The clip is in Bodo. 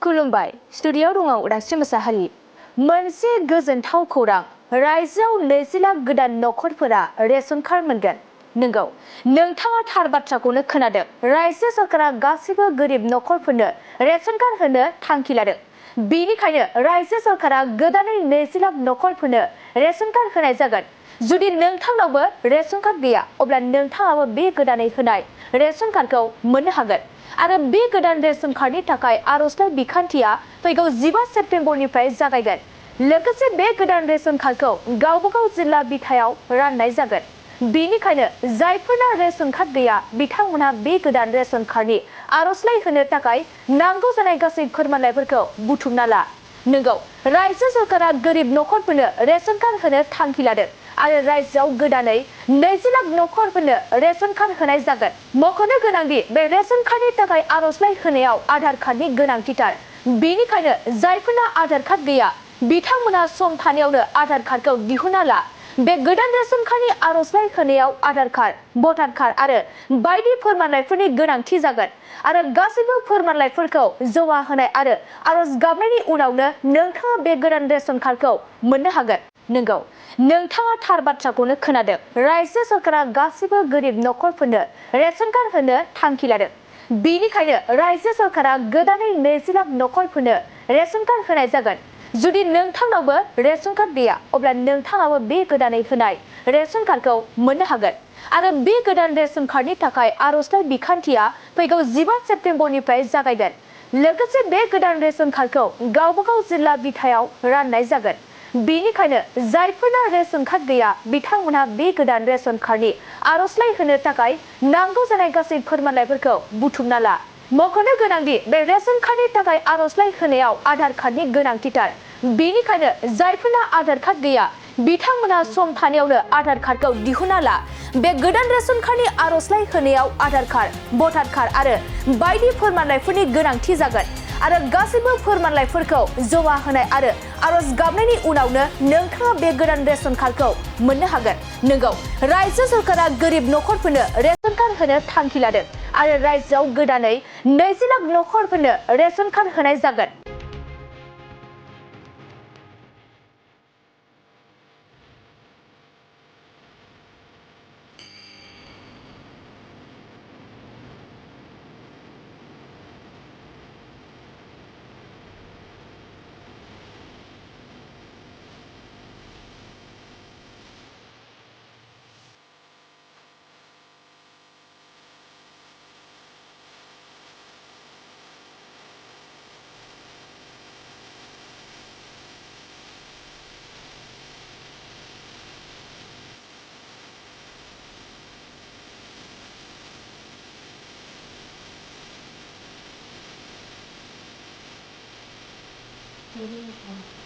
खुलुमबाय स्टुडिय'आव दङ उदांस्रि मोसाहारि मोनसे गोजोनथाव खौरां रायजोआव 20 लाख गोदान नखरफोरा रेशन कार्ड मोनगोन नंगौ नोंथाङा थार बाथ्राखौनो खोनादों रायजो सरकारा गासैबो गोरिब नखरफोरनो रेशन कार्ड होनो थांखि लादों बेनिखायनो रायजो सरकारा गोदानै 20 लाख नखरफोरनो रेशन कार्ड होनाय जागोन जुदि नोंथांनावबो रेशन कार्ड गैया अब्ला नोंथाङाबो बे गोदानै होनाय रेशन कार्डखौ मोननो हागोन आरो बे गोदान रेशन कार्डनि थाखाय आर'जलाइ बिखान्थिया फैगौ 15 सेप्तेम्बरनिफ्राय जागायगोन लोगोसे बे गोदान रेशन कार्डखौ गावबागाव जिल्ला बिथायाव राननाय जागोन बेनिखायनो जायफोरना रेशन कार्ड गैया बिथांमोना बे गोदान रेशन कार्डनि आर'जलाइ होनो थाखाय नांगौ जानाय गासै फोरमानलाइफोरखौ बुथुमना ला नंगौ रायजो सरकारा गोरिब नखरफोरनो रेशन कार्ड होनो थांखि लादों आरो रायजोआव गोदानै 20 लाख नखरफोरनो रेशन कार्ड होनाय जागोन मख'नो गोनांदि बे रेशन कार्डनि थाखाय आर'जलाइ होनायाव आधार कार्डनि गोनांथिथार बेनिखायनो जायफोरना आधार कार्ड गैया बिथांमोना सम थानायावनो आधार कार्डखौ दिहुनना ला बे गोदान रेशन कार्डनि आर'जलाइ होनायाव आधार कार्ड भटार कार्ड आरो बायदि फोरमानलाइफोरनि गोनांथि जागोन आरो गासैबो फोरमानलाइफोरखौ जमा होनाय आरो आर'ज गाबनायनि उनावनो नोंथाङा बे गोदान रेशन कार्डखौ मोननो हागोन नंगौ नोंथाङा थार बाथ्राखौनो खोनादों रायजो सरकारा गासैबो गोरिब नखरफोरनो रेशन कार्ड होनो थांखि लादों बेनिखायनो रायजो सरकारा गोदानै 20 लाख नखरफोरनो रेशन कार्ड होनाय जागोन जुदि नोंथांनावबो रेशन कार्ड गैया अब्ला नोंथाङाबो बे गोदानै होनाय रेशन कार्डखौ मोननो हागोन आरो बे गोदान रेशन कार्डनि थाखाय आर'जलाइ बिखान्थिया फैगौ 15 सेप्तेम्बरनिफ्राय जागायगोन लोगोसे बे गोदान रेशन कार्डखौ गावबागाव जिल्ला बिथायाव राननाय जागोन बेनिखायनो जायफोरना रेशन कार्ड गैया बिथांमोनहा बे गोदान रेशन कार्डनि आर'जलाइ होनो थाखाय नांगौ जानाय गासै फोरमानलाइफोरखौ बुथुमना ला मख'नो गोनांदि बे रेशन कार्डनि थाखाय आर'जलाइ होनायाव आधार कार्डनि गोनांथिथार बेनिखायनो जायफोरना आधार कार्ड गैया बिथांमोना सम थानायावनो आधार कार्डखौ दिहुनना ला बे गोदान रेशन कार्डनि आर'जलाइ होनायाव आधार कार्ड भटार कार्ड आरो बायदि फोरमानलाइफोरनि गोनांथि जागोन आरो गासैबो फोरमानलाइफोरखौ जमा होनाय आरो आर'ज गाबनायनि उनावनो नोंथाङा बे गोदान रेशन कार्डखौ मोननो हागोन नंगौ रायजो सरकारा गोरिब नखरफोरनो रेशन कार्ड होनो थांखि लादों आरो रायजोआव गोदानै 20 लाख नखरफोरनो रेशन कार्ड होनाय जागोन Beautiful.